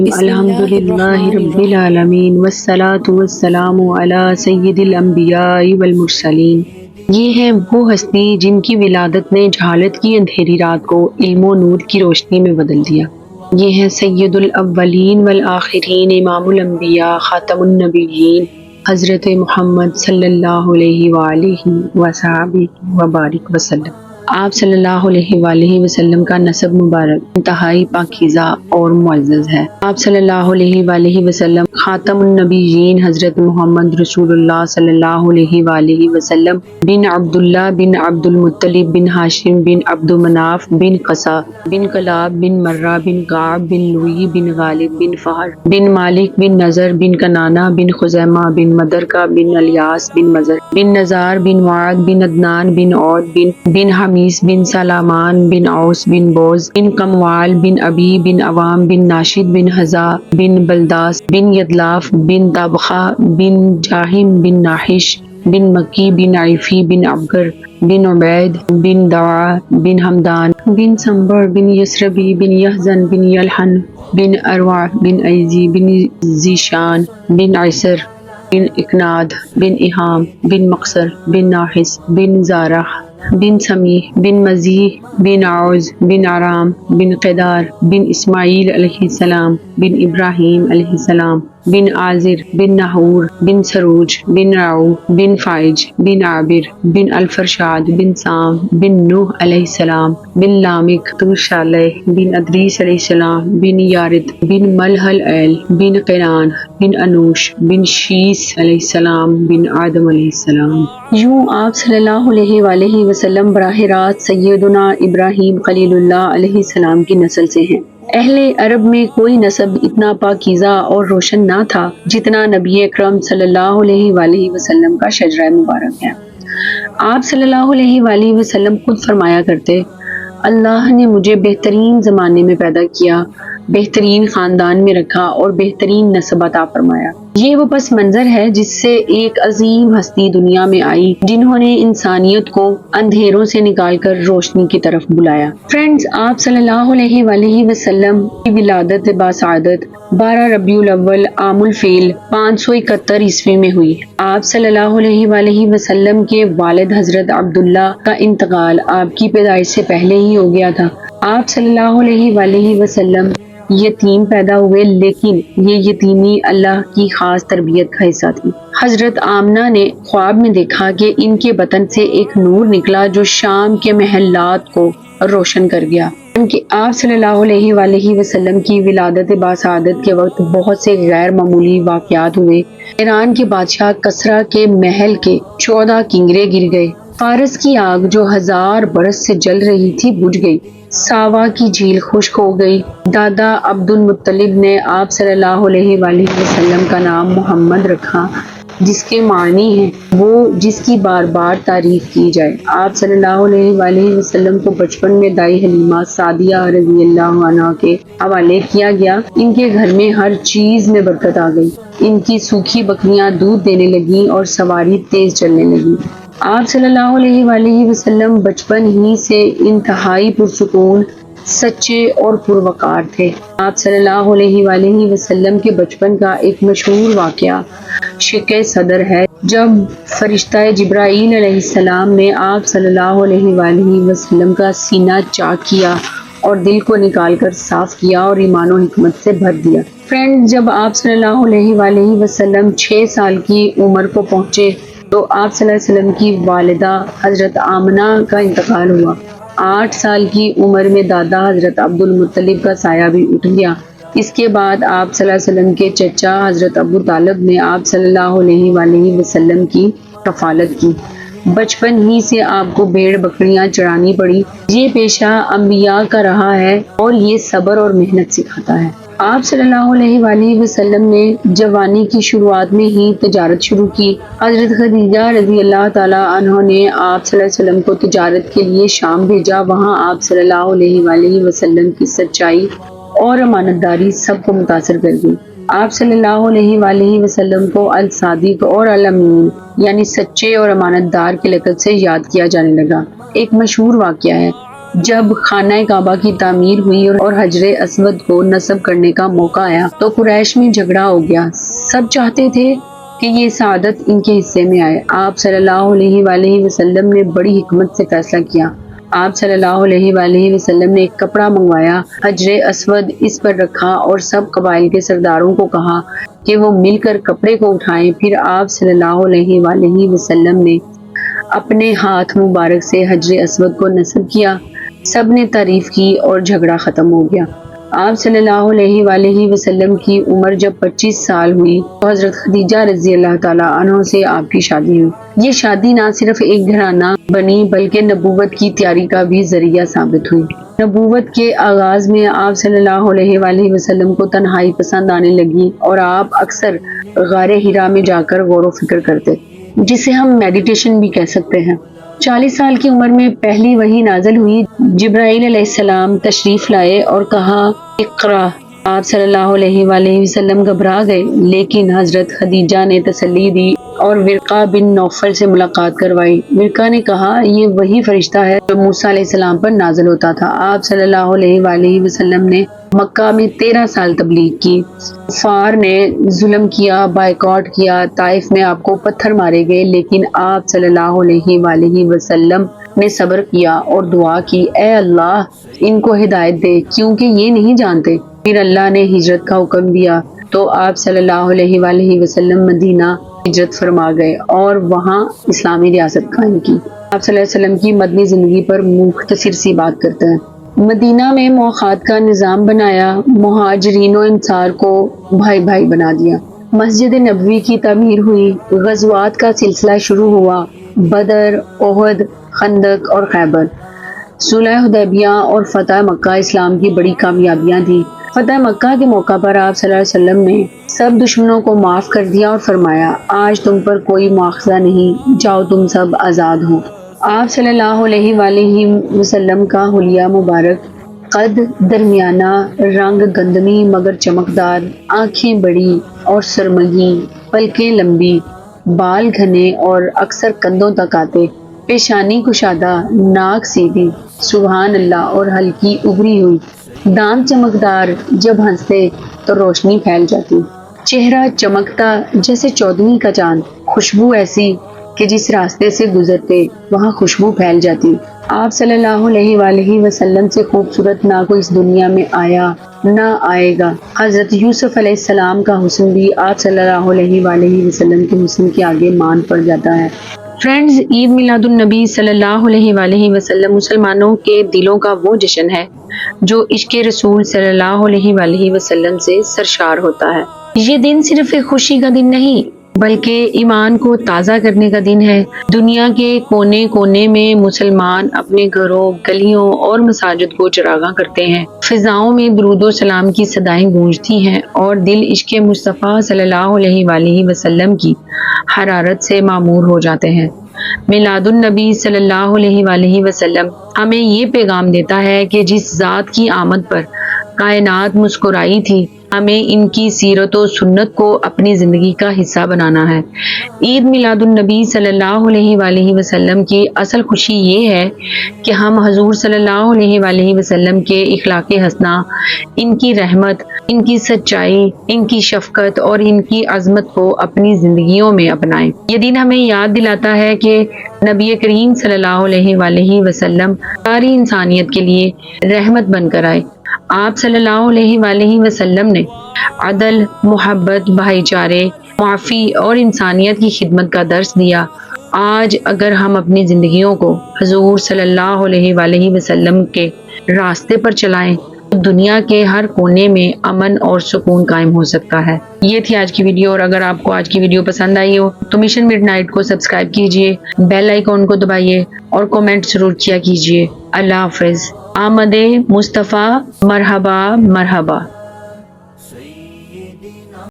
الحمدللہ رب العالمین والصلاة والسلام علی سید الانبیاء والمرسلین۔ یہ ہے وہ ہستی جن کی ولادت نے جہالت کی اندھیری رات کو علم و نور کی روشنی میں بدل دیا۔ یہ ہے سید الاولین والآخرین، امام الانبیاء، خاتم النبیین، حضرت محمد صلی اللہ علیہ وآلہ وصحبہ وبارک وسلم۔ آپ صلی اللہ علیہ وآلہ وسلم کا نسب مبارک انتہائی پاکیزہ اور معزز ہے۔ آپ صلی اللہ علیہ وآلہ وسلم خاتم النبیین حضرت محمد رسول اللہ صلی اللہ علیہ وآلہ وسلم بن عبداللہ بن عبد المطلب بن ہاشم بن عبد مناف بن قصا بن کلاب بن مرہ بن کعب بن لوئی بن غالب بن فہر بن مالک بن نضر بن کنانہ بن خزیمہ بن مدرکہ بن الیاس بن مزر بن نزار بن معد بن عدنان بن عود بن حمیس بن سلامان بن اوس بن بوز بن کموال بن ابی بن عوام بن ناشد بن حزا بن بلداس بن یدلاف بن طبخہ بن جاہم بن ناحش بن مکی بن عیفی بن عبگر بن عبید بن دعا بن حمدان بن سنبر بن یسربی بن یحزن بن یلحن بن اروع بن ایزی بن زیشان بن عیسر بن اکناد بن اہام بن مقصر بن ناحس بن زارح بن سمیح بن مزیح بن عوز بن عرام بن قدار بن اسماعیل علیہ السلام بن ابراہیم علیہ السلام بن عازر بن نحور بن سروج بن رعو بن فائج بن عابر بن الفرشاد بن سام بن نوح علیہ السلام بن لامک بن صالح بن ادریس علیہ السلام بن یارد بن ملحل ایل بن قینان بن انوش بن شیس علیہ السلام بن آدم علیہ السلام۔ یوں آپ صلی اللہ علیہ وآلہ وسلم براہ راست سیدنا ابراہیم خلیل اللہ علیہ السلام کی نسل سے ہیں۔ اہل عرب میں کوئی نسب اتنا پاکیزہ اور روشن نہ تھا جتنا نبی اکرم صلی اللہ علیہ وآلہ وسلم کا شجرہ مبارک ہے۔ آپ صلی اللہ علیہ وآلہ وسلم خود فرمایا کرتے، اللہ نے مجھے بہترین زمانے میں پیدا کیا، بہترین خاندان میں رکھا اور بہترین نسب عطا فرمایا۔ یہ وہ پس منظر ہے جس سے ایک عظیم ہستی دنیا میں آئی جنہوں نے انسانیت کو اندھیروں سے نکال کر روشنی کی طرف بلایا۔ فرینڈز، آپ صلی اللہ علیہ وآلہ وسلم کی ولادت باسعادت 12 ربیع الاول عام الفیل 571 عیسوی میں ہوئی۔ آپ صلی اللہ علیہ وآلہ وسلم کے والد حضرت عبداللہ کا انتقال آپ کی پیدائش سے پہلے ہی ہو گیا تھا۔ آپ صلی اللہ علیہ وآلہ وسلم یتیم پیدا ہوئے، لیکن یہ یتیمی اللہ کی خاص تربیت کا حصہ تھی۔ حضرت آمنہ نے خواب میں دیکھا کہ ان کے بطن سے ایک نور نکلا جو شام کے محلات کو روشن کر گیا۔ کہ آپ صلی اللہ علیہ وآلہ وسلم کی ولادت باسعادت کے وقت بہت سے غیر معمولی واقعات ہوئے۔ ایران کے بادشاہ کسریٰ کے محل کے 14 کنگرے گر گئے۔ فارس کی آگ جو 1000 برس سے جل رہی تھی بجھ گئی۔ ساوا کی جھیل خشک ہو گئی۔ دادا عبد المطلب نے آپ صلی اللہ علیہ وآلہ وسلم کا نام محمد رکھا، جس کے معنی ہیں وہ جس کی بار بار تعریف کی جائے۔ آپ صلی اللہ علیہ وآلہ وسلم کو بچپن میں دائی حلیمہ سعدیہ رضی اللہ عنہا کے حوالے کیا گیا۔ ان کے گھر میں ہر چیز میں برکت آ گئی۔ ان کی سوکھی بکریاں دودھ دینے لگیں اور سواری تیز چلنے لگی۔ آپ صلی اللہ علیہ وآلہ وسلم بچپن ہی سے انتہائی پرسکون، سچے اور پروقار تھے۔ آپ صلی اللہ علیہ وآلہ وسلم کے بچپن کا ایک مشہور واقعہ شق صدر ہے، جب فرشتہ جبرائیل علیہ السلام نے آپ صلی اللہ علیہ وآلہ وسلم کا سینہ چاک کیا اور دل کو نکال کر صاف کیا اور ایمان و حکمت سے بھر دیا۔ فرینڈ، جب آپ صلی اللہ علیہ وآلہ وسلم 6 سال کی عمر کو پہنچے تو آپ صلی اللہ علیہ وسلم کی والدہ حضرت آمنہ کا انتقال ہوا۔ 8 سال کی عمر میں دادا حضرت عبد المطلب کا سایہ بھی اٹھ گیا۔ اس کے بعد آپ صلی اللہ علیہ وسلم کے چچا حضرت ابو طالب نے آپ صلی اللہ علیہ وآلہ وسلم کی کفالت کی۔ بچپن ہی سے آپ کو بھیڑ بکریاں چرانی پڑی۔ یہ پیشہ انبیاء کا رہا ہے اور یہ صبر اور محنت سکھاتا ہے۔ آپ صلی اللہ علیہ وآلہ وسلم نے جوانی کی شروعات میں ہی تجارت شروع کی۔ حضرت خدیجہ رضی اللہ تعالیٰ عنہ نے آپ صلی اللہ علیہ وسلم کو تجارت کے لیے شام بھیجا۔ وہاں آپ صلی اللہ علیہ وآلہ وسلم کی سچائی اور امانت داری سب کو متاثر کر گئی۔ آپ صلی اللہ علیہ وآلہ وسلم کو الصادق اور الامین یعنی سچے اور امانت دار کے لقب سے یاد کیا جانے لگا۔ ایک مشہور واقعہ ہے جب خانہ کعبہ کی تعمیر ہوئی اور حجر اسود کو نصب کرنے کا موقع آیا تو قریش میں جھگڑا ہو گیا۔ سب چاہتے تھے کہ یہ سعادت ان کے حصے میں آئے۔ آپ صلی اللہ علیہ وآلہ وسلم نے بڑی حکمت سے فیصلہ کیا۔ آپ صلی اللہ علیہ وآلہ وسلم نے ایک کپڑا منگوایا، حجر اسود اس پر رکھا اور سب قبائل کے سرداروں کو کہا کہ وہ مل کر کپڑے کو اٹھائیں۔ پھر آپ صلی اللہ علیہ وآلہ وسلم نے اپنے ہاتھ مبارک سے حجر اسود کو نصب کیا، سب نے تعریف کی اور جھگڑا ختم ہو گیا۔ آپ صلی اللہ علیہ وآلہ وسلم کی عمر جب 25 سال ہوئی تو حضرت خدیجہ رضی اللہ تعالیٰ عنہ سے آپ کی شادی ہوئی۔ یہ شادی نہ صرف ایک گھرانہ بنی بلکہ نبوت کی تیاری کا بھی ذریعہ ثابت ہوئی۔ نبوت کے آغاز میں آپ صلی اللہ علیہ وآلہ وسلم کو تنہائی پسند آنے لگی اور آپ اکثر غار حرا میں جا کر غور و فکر کرتے، جسے ہم میڈیٹیشن بھی کہہ سکتے ہیں۔ 40 سال کی عمر میں پہلی وحی نازل ہوئی۔ جبرائیل علیہ السلام تشریف لائے اور کہا اقرا۔ آپ صلی اللہ علیہ وآلہ وسلم گھبرا گئے، لیکن حضرت خدیجہ نے تسلی دی اور ورقہ بن نوفل سے ملاقات کروائی۔ ورقہ نے کہا یہ وہی فرشتہ ہے جو موسیٰ علیہ السلام پر نازل ہوتا تھا۔ آپ صلی اللہ علیہ وآلہ وسلم نے مکہ میں 13 سال تبلیغ کی۔ کفار نے ظلم کیا، بائیکاٹ کیا، طائف میں آپ کو پتھر مارے گئے، لیکن آپ صلی اللہ علیہ وآلہ وسلم نے صبر کیا اور دعا کی، اے اللہ ان کو ہدایت دے کیونکہ یہ نہیں جانتے۔ پھر اللہ نے ہجرت کا حکم دیا تو آپ صلی اللہ علیہ وآلہ وسلم مدینہ ہجرت فرما گئے اور وہاں اسلامی ریاست قائم کی۔ آپ صلی اللہ علیہ وسلم کی مدنی زندگی پر مختصر سی بات کرتے ہیں۔ مدینہ میں مواخات کا نظام بنایا، مہاجرین و انصار کو بھائی بھائی بنا دیا، مسجد نبوی کی تعمیر ہوئی، غزوات کا سلسلہ شروع ہوا، بدر، احد، خندق اور خیبر، صلح حدیبیہ اور فتح مکہ اسلام کی بڑی کامیابیاں تھیں۔ فتح مکہ کے موقع پر آپ صلی اللہ علیہ وسلم نے سب دشمنوں کو معاف کر دیا اور فرمایا آج تم پر کوئی مواخذہ نہیں، جاؤ تم سب آزاد ہو۔ آپ صلی اللہ علیہ وآلہ وسلم کا حلیہ مبارک، قد درمیانہ، رنگ گندمی مگر چمکدار، آنکھیں بڑی اور سرمگی، پلکیں لمبی، بال گھنے اور اکثر کندھوں تک آتے، پیشانی کشادہ، ناک سیدھی، سبحان اللہ، اور ہلکی ابری ہوئی، دانت چمکدار، جب ہنستے تو روشنی پھیل جاتی، چہرہ چمکتا جیسے 14ویں کا چاند، خوشبو ایسی کہ جس راستے سے گزرتے وہاں خوشبو پھیل جاتی۔ آپ صلی اللہ علیہ وآلہ وسلم سے خوبصورت نہ کوئی اس دنیا میں آیا نہ آئے گا۔ حضرت یوسف علیہ السلام کا حسن بھی آپ صلی اللہ علیہ وآلہ وسلم کے حسن کے آگے مان پڑ جاتا ہے۔ فرینڈز، عید میلاد النبی صلی اللہ علیہ وآلہ وسلم مسلمانوں کے دلوں کا وہ جشن ہے جو عشق رسول صلی اللہ علیہ وآلہ وسلم سے سرشار ہوتا ہے۔ یہ دن صرف ایک خوشی کا دن نہیں بلکہ ایمان کو تازہ کرنے کا دن ہے۔ دنیا کے کونے کونے میں مسلمان اپنے گھروں، گلیوں اور مساجد کو چراغاں کرتے ہیں، فضاؤں میں درود و سلام کی صدائیں گونجتی ہیں اور دل عشق مصطفیٰ صلی اللہ علیہ وآلہ وسلم کی حرارت سے معمور ہو جاتے ہیں۔ میلاد النبی صلی اللہ علیہ وآلہ وسلم ہمیں یہ پیغام دیتا ہے کہ جس ذات کی آمد پر کائنات مسکرائی تھی، ہمیں ان کی سیرت و سنت کو اپنی زندگی کا حصہ بنانا ہے۔ عید میلاد النبی صلی اللہ علیہ وآلہ وسلم کی اصل خوشی یہ ہے کہ ہم حضور صلی اللہ علیہ وآلہ وسلم کے اخلاق حسنہ، ان کی رحمت، ان کی سچائی، ان کی شفقت اور ان کی عظمت کو اپنی زندگیوں میں اپنائیں۔ یہ دن ہمیں یاد دلاتا ہے کہ نبی کریم صلی اللہ علیہ وآلہ وسلم ساری انسانیت کے لیے رحمت بن کر آئے۔ آپ صلی اللہ علیہ وآلہ وسلم نے عدل، محبت، بھائی چارے، معافی اور انسانیت کی خدمت کا درس دیا۔ آج اگر ہم اپنی زندگیوں کو حضور صلی اللہ علیہ وآلہ وسلم کے راستے پر چلائیں تو دنیا کے ہر کونے میں امن اور سکون قائم ہو سکتا ہے۔ یہ تھی آج کی ویڈیو، اور اگر آپ کو آج کی ویڈیو پسند آئی ہو تو مشن مڈ نائٹ کو سبسکرائب کیجئے، بیل آئیکن کو دبائیے اور کامنٹ ضرور کیا کیجئے۔ اللہ حافظ۔ آمد مصطفیٰ، مرحبا مرحبا۔